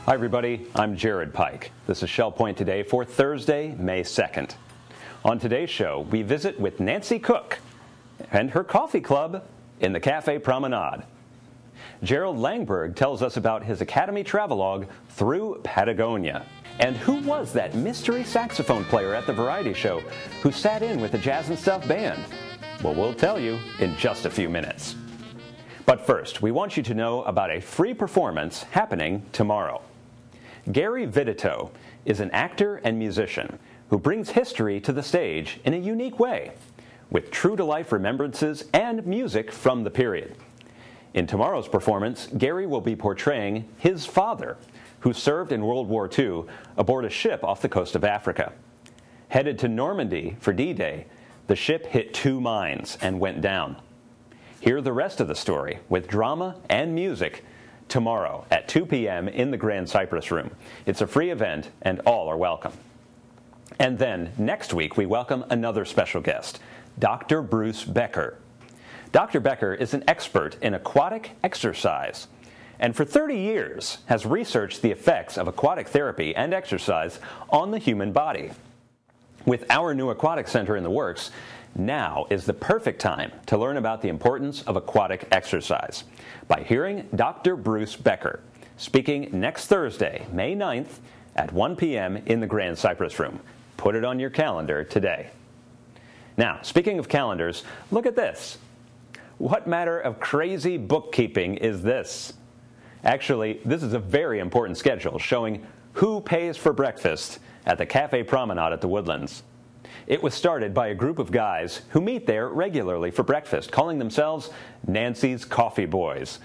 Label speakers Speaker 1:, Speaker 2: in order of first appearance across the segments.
Speaker 1: Hi everybody, I'm Jared Pike. This is Shell Point Today for Thursday, May 2nd. On today's show, we visit with Nancy Koch and her coffee club in the Cafe Promenade. Gerald Langberg tells us about his Academy travelogue through Patagonia. And who was that mystery saxophone player at the variety show who sat in with the Jazz and Stuff band? Well, we'll tell you in just a few minutes. But first, we want you to know about a free performance happening tomorrow. Gary Vidito is an actor and musician who brings history to the stage in a unique way, with true-to-life remembrances and music from the period. In tomorrow's performance, Gary will be portraying his father, who served in World War II aboard a ship off the coast of Africa. Headed to Normandy for D-Day, the ship hit 2 mines and went down. Hear the rest of the story with drama and music tomorrow at 2 p.m. in the Grand Cypress Room. It's a free event and all are welcome. And then next week we welcome another special guest, Dr. Bruce Becker. Dr. Becker is an expert in aquatic exercise and for 30 years has researched the effects of aquatic therapy and exercise on the human body. With our new aquatic center in the works, now is the perfect time to learn about the importance of aquatic exercise by hearing Dr. Bruce Becker speaking next Thursday, May 9th at 1 p.m. in the Grand Cypress Room. Put it on your calendar today. Now, speaking of calendars, look at this. What matter of crazy bookkeeping is this? Actually, this is a very important schedule showing who pays for breakfast at the Cafe Promenade at the Woodlands. It was started by a group of guys who meet there regularly for breakfast, calling themselves Nancy's Coffee Boys,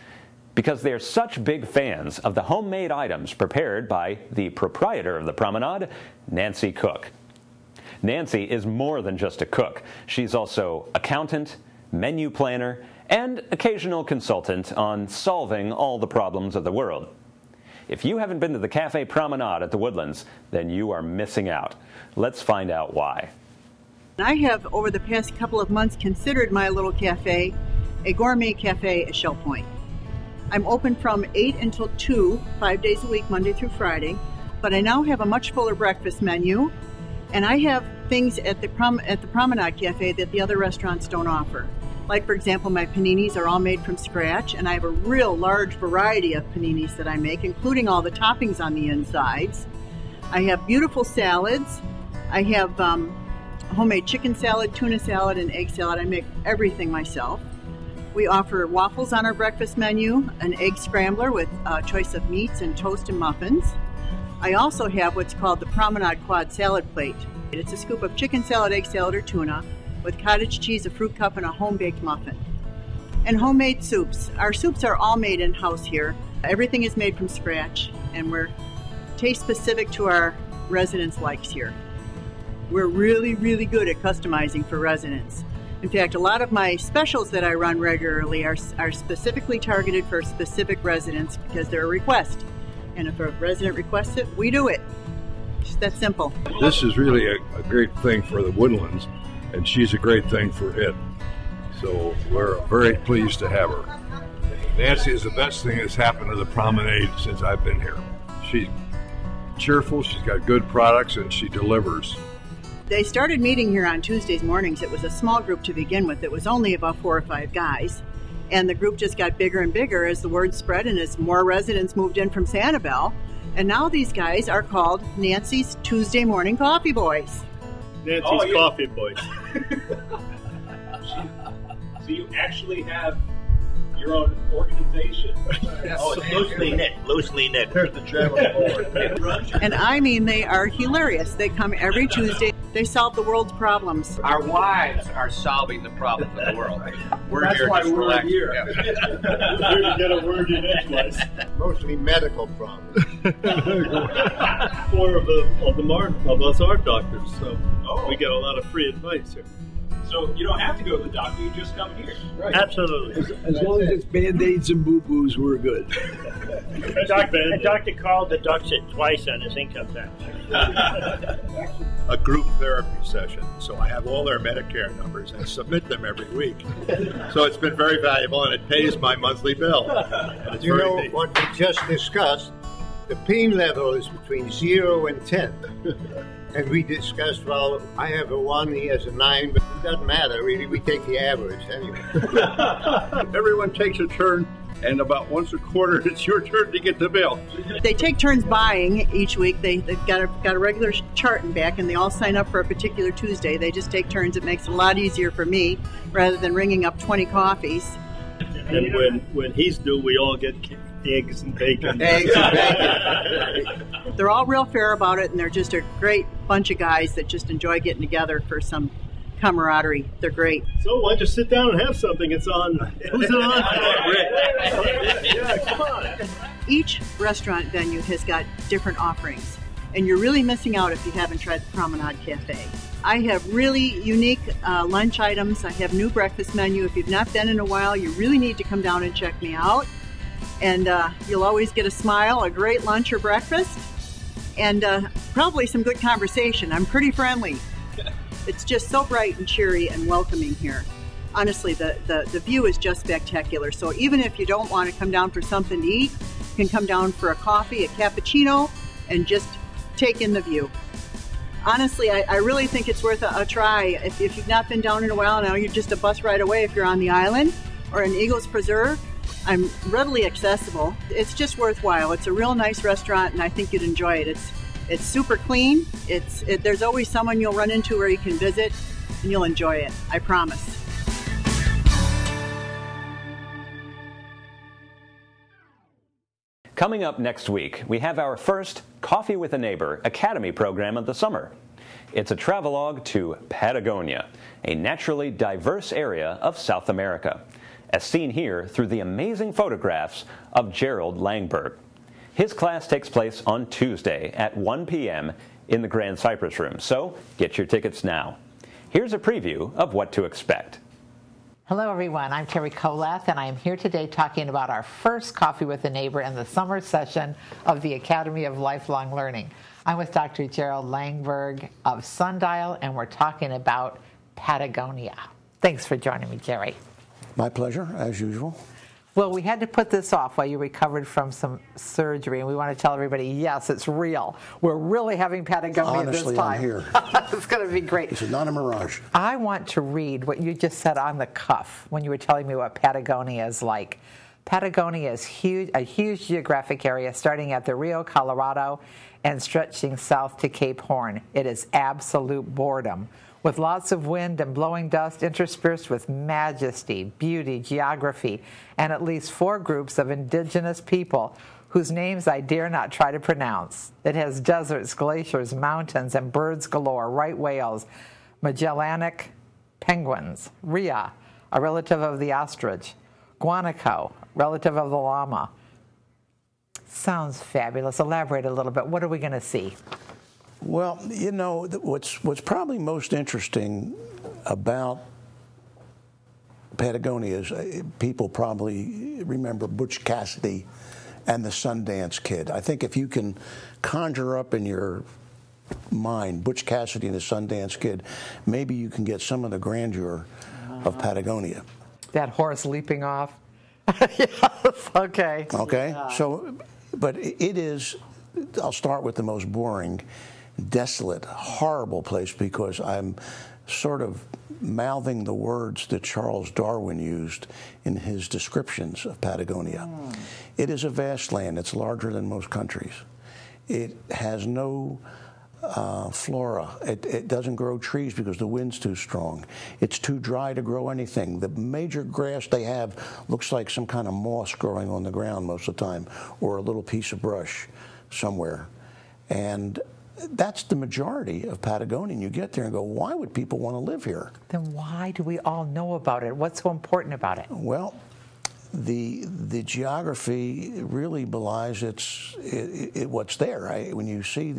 Speaker 1: because they are such big fans of the homemade items prepared by the proprietor of the Promenade, Nancy Koch. Nancy is more than just a cook. She's also accountant, menu planner, and occasional consultant on solving all the problems of the world. If you haven't been to the Cafe Promenade at the Woodlands, then you are missing out. Let's find out why.
Speaker 2: I have, over the past couple of months, considered my little cafe a gourmet cafe at Shell Point. I'm open from 8 until 2, 5 days a week, Monday through Friday, but I now have a much fuller breakfast menu, and I have things at the Promenade Cafe that the other restaurants don't offer. Like, for example, my paninis are all made from scratch, and I have a real large variety of paninis that I make, including all the toppings on the insides. I have beautiful salads. I have homemade chicken salad, tuna salad, and egg salad. I make everything myself. We offer waffles on our breakfast menu, an egg scrambler with a choice of meats and toast and muffins. I also have what's called the Promenade Quad Salad Plate. It's a scoop of chicken salad, egg salad, or tuna with cottage cheese, a fruit cup, and a home-baked muffin. And homemade soups. Our soups are all made in-house here. Everything is made from scratch, and we're taste-specific to our residents' likes here. We're really, really good at customizing for residents. In fact, a lot of my specials that I run regularly are specifically targeted for specific residents because they're a request. And if a resident requests it, we do it. Just that simple.
Speaker 3: This is really a great thing for the Woodlands, and she's a great thing for it. So we're very pleased to have her. Nancy is the best thing that's happened to the Promenade since I've been here. She's cheerful, she's got good products, and she delivers.
Speaker 2: They started meeting here on Tuesdays mornings. It was a small group to begin with. It was only about 4 or 5 guys. And the group just got bigger and bigger as the word spread and as more residents moved in from Sanibel. And now these guys are called Nancy's Tuesday Morning Coffee Boys.
Speaker 4: Nancy's Coffee Boys.
Speaker 5: So you actually have your own organization.
Speaker 4: Oh, it's loosely knit. There's the travel board.
Speaker 2: And I mean, they are hilarious. They come every Tuesday. They solve the world's problems.
Speaker 6: Our wives are solving the problems of the world. We're
Speaker 4: That's
Speaker 6: here
Speaker 4: why
Speaker 6: just
Speaker 4: we're
Speaker 6: relax.
Speaker 4: here.
Speaker 6: Yeah.
Speaker 4: We're here to get a word in edgewise.
Speaker 7: Mostly medical problems.
Speaker 4: 4 of us are doctors, so we get a lot of free advice here.
Speaker 5: So you don't have to go to the doctor, you just come here.
Speaker 4: Right. Absolutely.
Speaker 8: As long as it's Band-Aids and boo-boos, we're good.
Speaker 9: Dr. Carl deducts it twice on his income tax.
Speaker 3: A group therapy session, so I have all their Medicare numbers and submit them every week. So it's been very valuable, and it pays my monthly bill. And it's
Speaker 7: You know
Speaker 3: neat.
Speaker 7: what we just discussed, The pain level is between 0 and 10. And we discussed, well, I have a 1, he has a 9, but it doesn't matter, really. We take the average anyway.
Speaker 10: Everyone takes a turn, and about once a quarter, it's your turn to get the bill.
Speaker 2: They take turns buying each week. They've got a regular chart in back, and they all sign up for a particular Tuesday. They just take turns. It makes it a lot easier for me rather than ringing up 20 coffees.
Speaker 4: And when he's due, we all get eggs and bacon.
Speaker 2: Eggs and bacon. They're all real fair about it, and they're just a great bunch of guys that just enjoy getting together for some camaraderie. They're great.
Speaker 4: So why don't you sit down and have something? It's on. Who's it on? Yeah, come on.
Speaker 2: Each restaurant venue has got different offerings, and you're really missing out if you haven't tried the Promenade Cafe. I have really unique lunch items. I have new breakfast menu. If you've not been in a while, you really need to come down and check me out. And you'll always get a smile, a great lunch or breakfast, and probably some good conversation. I'm pretty friendly. It's just so bright and cheery and welcoming here. Honestly, the view is just spectacular. So even if you don't want to come down for something to eat, you can come down for a coffee, a cappuccino, and just take in the view. Honestly, I really think it's worth a try. If you've not been down in a while, now you're just a bus ride away if you're on the island or in Eagles Preserve. I'm readily accessible. It's just worthwhile. It's a real nice restaurant, and I think you'd enjoy it. It's super clean. There's always someone you'll run into where you can visit, and you'll enjoy it. I promise.
Speaker 1: Coming up next week, we have our first Coffee with a Neighbor Academy program of the summer. It's a travelogue to Patagonia, a naturally diverse area of South America, as seen here through the amazing photographs of Gerald Langberg. His class takes place on Tuesday at 1 p.m. in the Grand Cypress Room, so get your tickets now. Here's a preview of what to expect.
Speaker 11: Hello everyone, I'm Terry Kolath, and I am here today talking about our first Coffee with a Neighbor in the summer session of the Academy of Lifelong Learning. I'm with Dr. Gerald Langberg of Sundial, and we're talking about Patagonia. Thanks for joining me, Jerry.
Speaker 12: My pleasure, as usual.
Speaker 11: Well, we had to put this off while you recovered from some surgery, and we want to tell everybody, yes, it's real. We're really having Patagonia
Speaker 12: Honestly,
Speaker 11: this time.
Speaker 12: I'm here.
Speaker 11: It's going to be great.
Speaker 12: This is not a mirage.
Speaker 11: I want to read what you just said on the cuff when you were telling me what Patagonia is like. Patagonia is a huge geographic area starting at the Rio Colorado and stretching south to Cape Horn. It is absolute boredom, with lots of wind and blowing dust interspersed with majesty, beauty, geography, and at least 4 groups of indigenous people whose names I dare not try to pronounce. It has deserts, glaciers, mountains, and birds galore, right whales, Magellanic penguins, rhea, a relative of the ostrich, guanaco, relative of the llama. Sounds fabulous. Elaborate a little bit. What are we going to see?
Speaker 12: Well, you know, what's probably most interesting about Patagonia is people probably remember Butch Cassidy and the Sundance Kid. I think if you can conjure up in your mind Butch Cassidy and the Sundance Kid, maybe you can get some of the grandeur of Patagonia.
Speaker 11: That horse leaping off. Yes, okay.
Speaker 12: Okay,
Speaker 11: yeah.
Speaker 12: So, but it is, I'll start with the most boring, desolate, horrible place, because I'm sort of mouthing the words that Charles Darwin used in his descriptions of Patagonia. It is a vast land. It's larger than most countries. It has no flora. It doesn't grow trees because the wind's too strong. It's too dry to grow anything. The major grass they have looks like some kind of moss growing on the ground most of the time, or a little piece of brush somewhere. And that's the majority of Patagonia. And you get there and go, why would people want to live here?
Speaker 11: Then why do we all know about it? What's so important about it?
Speaker 12: Well, the geography really belies what's there. Right? When you see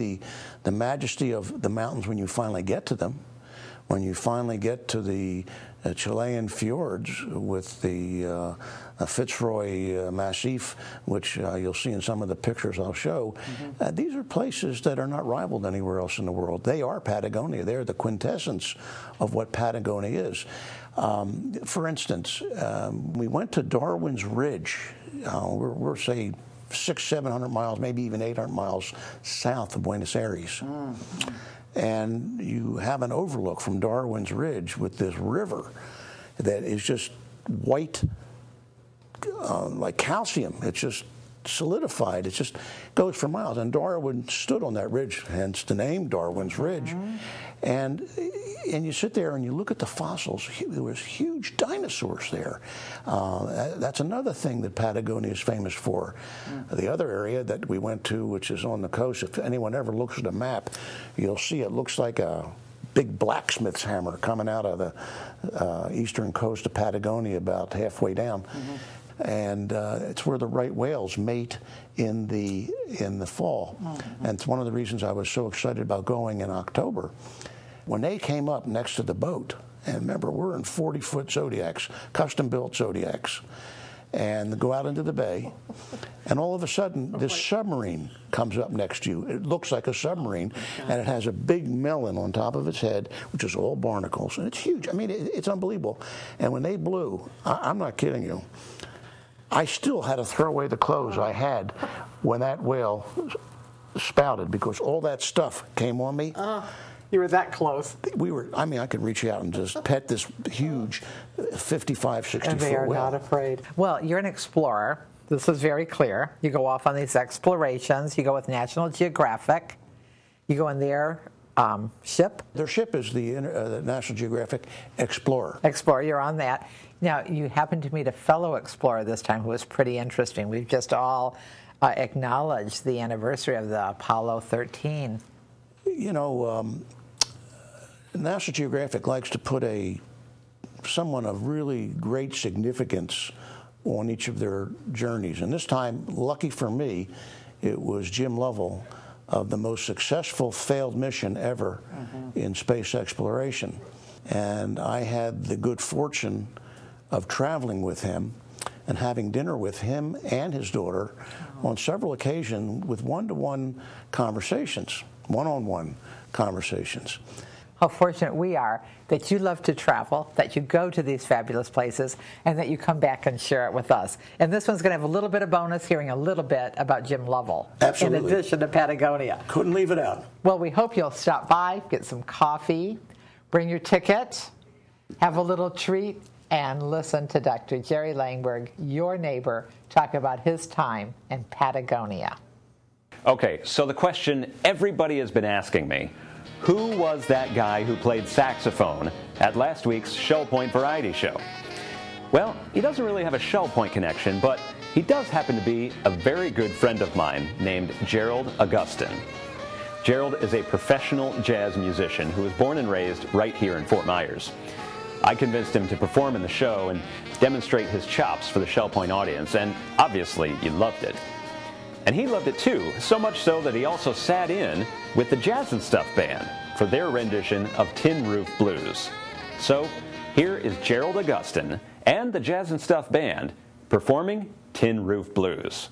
Speaker 12: the majesty of the mountains, when you finally get to them, when you finally get to the Chilean fjords with the Fitzroy Massif, which you'll see in some of the pictures I'll show, these are places that are not rivaled anywhere else in the world. They are Patagonia. They're the quintessence of what Patagonia is. For instance, we went to Darwin's Ridge. We're say 600-700 miles, maybe even 800 miles south of Buenos Aires. And you have an overlook from Darwin's Ridge with this river that is just white, like calcium. It's just solidified. It just goes for miles. And Darwin stood on that ridge, hence the name Darwin's Ridge. And you sit there and you look at the fossils. There was huge dinosaurs there. That's another thing that Patagonia is famous for. The other area that we went to, which is on the coast, if anyone ever looks at a map, you'll see it looks like a big blacksmith's hammer coming out of the eastern coast of Patagonia about halfway down. And it's where the right whales mate in the fall. And it's one of the reasons I was so excited about going in October. When they came up next to the boat, and remember, we're in 40-foot Zodiacs, custom-built Zodiacs, and go out into the bay, and all of a sudden, this submarine comes up next to you. It looks like a submarine, and it has a big melon on top of its head, which is all barnacles, and it's huge. I mean, it's unbelievable. And when they blew, I'm not kidding you, I still had to throw away the clothes I had when that whale spouted, because all that stuff came on me.
Speaker 11: You were that close.
Speaker 12: We were, I mean, I could reach out and just pet this huge 55, 60-foot whale.
Speaker 11: And they are not afraid. Well, you're an explorer. This is very clear. You go off on these explorations. You go with National Geographic. You go in their ship.
Speaker 12: Their ship is the National Geographic Explorer.
Speaker 11: Explorer, you're on that. Now, you happened to meet a fellow explorer this time who was pretty interesting. We've just all acknowledged the anniversary of the Apollo 13.
Speaker 12: You know, National Geographic likes to put someone of really great significance on each of their journeys. And this time, lucky for me, it was Jim Lovell of the most successful failed mission ever in space exploration. And I had the good fortune of traveling with him and having dinner with him and his daughter on several occasions with one-to-one conversations, one-on-one conversations.
Speaker 11: How fortunate we are that you love to travel, that you go to these fabulous places, and that you come back and share it with us. And this one's going to have a little bit of bonus, hearing a little bit about Jim Lovell.
Speaker 12: Absolutely.
Speaker 11: In addition to Patagonia.
Speaker 12: Couldn't leave it out.
Speaker 11: Well, we hope you'll stop by, get some coffee, bring your ticket, have a little treat, and listen to Dr. Jerry Langberg, your neighbor, talk about his time in Patagonia.
Speaker 1: Okay, so the question everybody has been asking me, who was that guy who played saxophone at last week's Shell Point Variety Show? Well, he doesn't really have a Shell Point connection, but he does happen to be a very good friend of mine named Gerald Agustin. Gerald is a professional jazz musician who was born and raised right here in Fort Myers. I convinced him to perform in the show and demonstrate his chops for the Shell Point audience, and obviously he loved it. And he loved it too, so much so that he also sat in with the Jazz and Stuff Band for their rendition of Tin Roof Blues. So here is Gerald Agustin and the Jazz and Stuff Band performing Tin Roof Blues.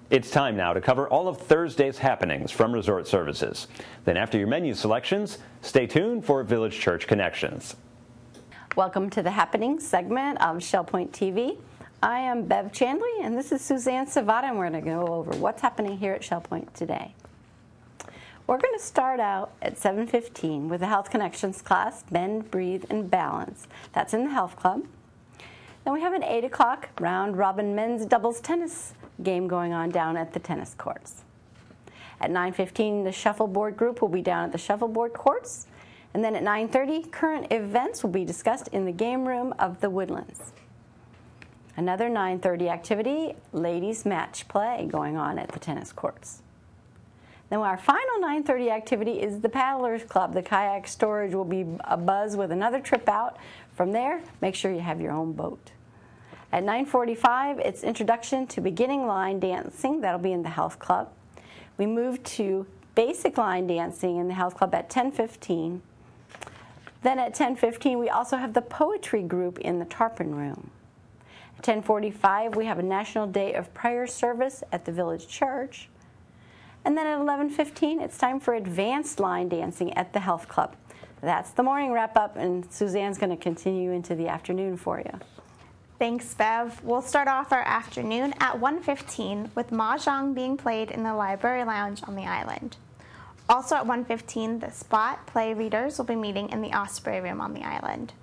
Speaker 1: It's time now to cover all of Thursday's happenings from Resort Services. Then after your menu selections, stay tuned for Village Church Connections.
Speaker 13: Welcome to the Happenings segment of Shell Point TV. I am Bev Chandley, and this is Suzanne Savata, and we're going to go over what's happening here at Shell Point today. We're going to start out at 7:15 with the Health Connections class, Bend, Breathe, and Balance. That's in the Health Club. Then we have an 8 o'clock round-robin men's doubles tennis game going on down at the tennis courts. At 9:15, the shuffleboard group will be down at the shuffleboard courts. And then at 9:30, current events will be discussed in the game room of the Woodlands. Another 9:30 activity, ladies match play going on at the tennis courts. Then our final 9:30 activity is the Paddlers Club. The kayak storage will be abuzz with another trip out. From there, make sure you have your own boat. At 9:45, it's introduction to beginning line dancing. That'll be in the Health Club. We move to basic line dancing in the Health Club at 10:15. Then at 10:15, we also have the poetry group in the Tarpon Room. At 10:45, we have a National Day of Prayer service at the Village Church. And then at 11:15, it's time for advanced line dancing at the Health Club. That's the morning wrap-up, and Suzanne's going to continue into the afternoon for you.
Speaker 14: Thanks, Bev. We'll start off our afternoon at 1:15 with Mahjong being played in the Library Lounge on the island. Also at 1:15, the Spot Play readers will be meeting in the Osprey Room on the island.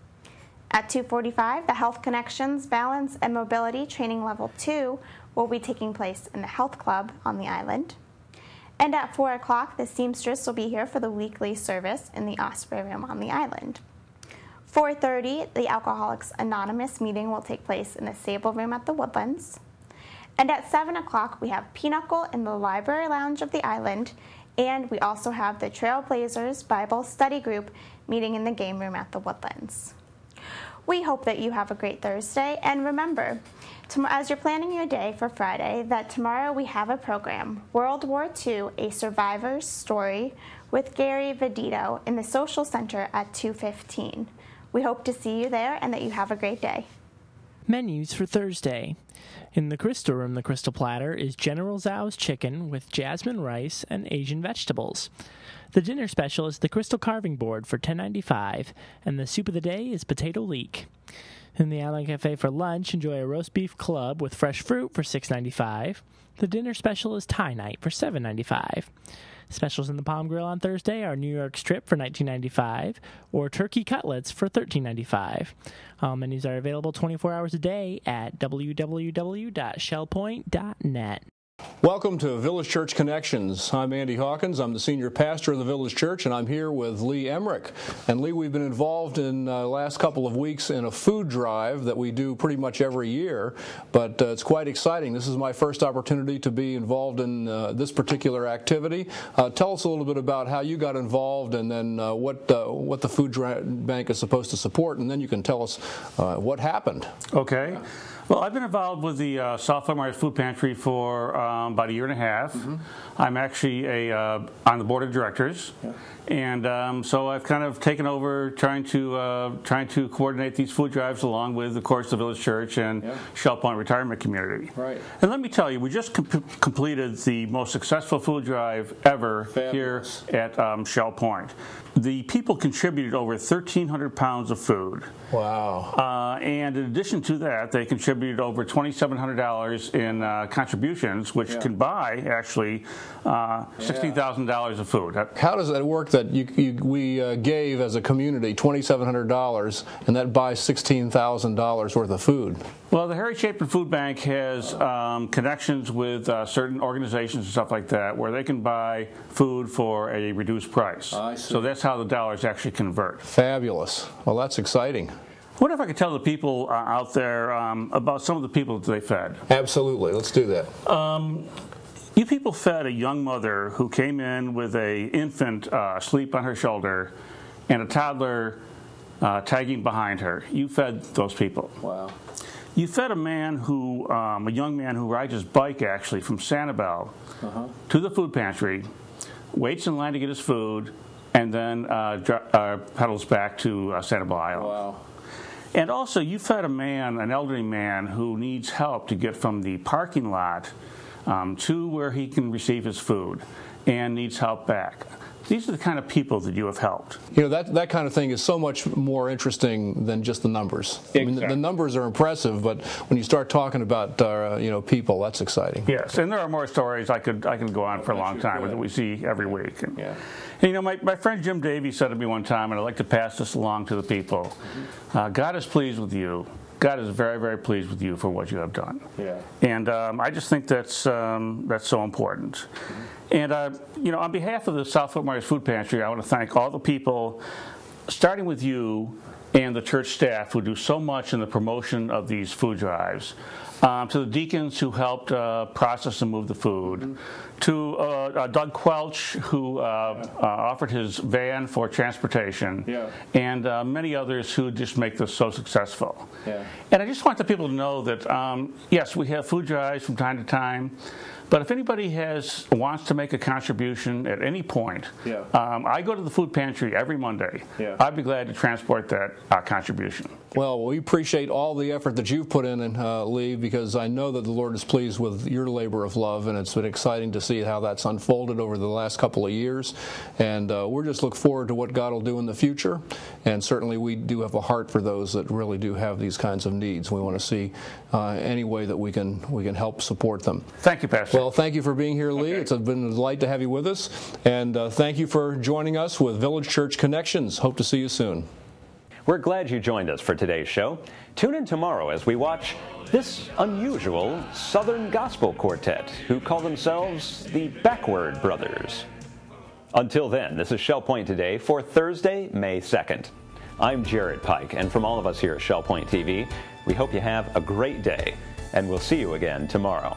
Speaker 14: At 2:45, the Health Connections Balance and Mobility Training Level 2 will be taking place in the Health Club on the island. And at 4 o'clock, the Seamstress will be here for the weekly service in the Osprey Room on the island. 4:30, the Alcoholics Anonymous meeting will take place in the Sable Room at the Woodlands. And at 7 o'clock, we have Pinochle in the Library Lounge of the island, and we also have the Trailblazers Bible Study Group meeting in the Game Room at the Woodlands. We hope that you have a great Thursday, and remember, as you're planning your day for Friday, that tomorrow we have a program, World War II, A Survivor's Story, with Gary Vedito in the Social Center at 2:15. We hope to see you there and that you have a great day.
Speaker 15: Menus for Thursday. In the Crystal Room, the Crystal Platter is General Tso's chicken with jasmine rice and Asian vegetables. The dinner special is the Crystal Carving Board for $10.95, and the soup of the day is potato leek. In the Island Cafe for lunch, enjoy a roast beef club with fresh fruit for $6.95. The dinner special is Thai night for $7.95. Specials in the Palm Grill on Thursday are New York strip for $19.95 or turkey cutlets for $13.95. All menus are available 24 hours a day at www.shellpoint.net.
Speaker 16: Welcome to Village Church Connections. I'm Andy Hawkins. I'm the senior pastor of the Village Church, and I'm here with Lee Emmerich. And Lee, we've been involved in the last couple of weeks in a food drive that we do pretty much every year, but it's quite exciting. This is my first opportunity to be involved in this particular activity. Tell us a little bit about how you got involved, and then what the food bank is supposed to support, and then you can tell us what happened.
Speaker 17: Okay. Well, I've been involved with the South Florida Food Pantry for about a year and a half. Mm-hmm. I'm actually on the board of directors, and so I've kind of taken over trying to coordinate these food drives along with, of course, the Village Church and Shell Point Retirement Community. Right. And let me tell you, we just completed the most successful food drive ever here at Shell Point. The people contributed over 1,300 pounds of food. Wow. And in addition to that, they contributed over $2,700 in contributions, which can buy, actually, $16,000 of food.
Speaker 16: How does that work that we gave as a community $2,700, and that buys $16,000 worth of food?
Speaker 17: Well, the Harry Chapin Food Bank has connections with certain organizations and stuff like that where they can buy food for a reduced price. I see. So that's how the dollars actually convert.
Speaker 16: Fabulous. Well, that's exciting.
Speaker 17: I wonder if I could tell the people out there about some of the people that they fed.
Speaker 16: Absolutely. Let's do that.
Speaker 17: You people fed a young mother who came in with an infant asleep on her shoulder and a toddler tagging behind her. You fed those people. Wow. You fed a young man who rides his bike actually from Sanibel to the food pantry, waits in line to get his food, and then pedals back to Sanibel Island. Wow. And also, you fed an elderly man who needs help to get from the parking lot to where he can receive his food and needs help back. These are the kind of people that you have helped.
Speaker 16: You know, that kind of thing is so much more interesting than just the numbers. Exactly. I mean, the numbers are impressive, but when you start talking about people, that's exciting.
Speaker 17: Yes, and there are more stories I could go on for a long time that we see every week. And, and you know, my friend Jim Davies said to me one time, and I'd like to pass this along to the people. God is pleased with you. God is very, very pleased with you for what you have done. Yeah. And I just think that's so important. And, you know, on behalf of the South Fort Myers Food Pantry, I want to thank all the people, starting with you and the church staff who do so much in the promotion of these food drives, to the deacons who helped process and move the food, to Doug Quelch, who offered his van for transportation, and many others who just make this so successful. And I just want the people to know that, yes, we have food drives from time to time, but if anybody wants to make a contribution at any point, I go to the food pantry every Monday. I'd be glad to transport that contribution.
Speaker 16: Well, we appreciate all the effort that you've put in, Lee, because I know that the Lord is pleased with your labor of love, and it's been exciting to see how that's unfolded over the last couple of years. And we're just look forward to what God will do in the future. And certainly we do have a heart for those that really do have these kinds of needs. We want to see any way that we can help support them.
Speaker 17: Thank you, Pastor.
Speaker 16: Well, thank you for being here, Lee. It's been a delight to have you with us. And thank you for joining us with Village Church Connections. Hope to see you soon.
Speaker 1: We're glad you joined us for today's show. Tune in tomorrow as we watch this unusual Southern Gospel Quartet who call themselves the Backward Brothers. Until then, this is Shell Point Today for Thursday, May 2nd. I'm Jared Pike, and from all of us here at Shell Point TV, we hope you have a great day, and we'll see you again tomorrow.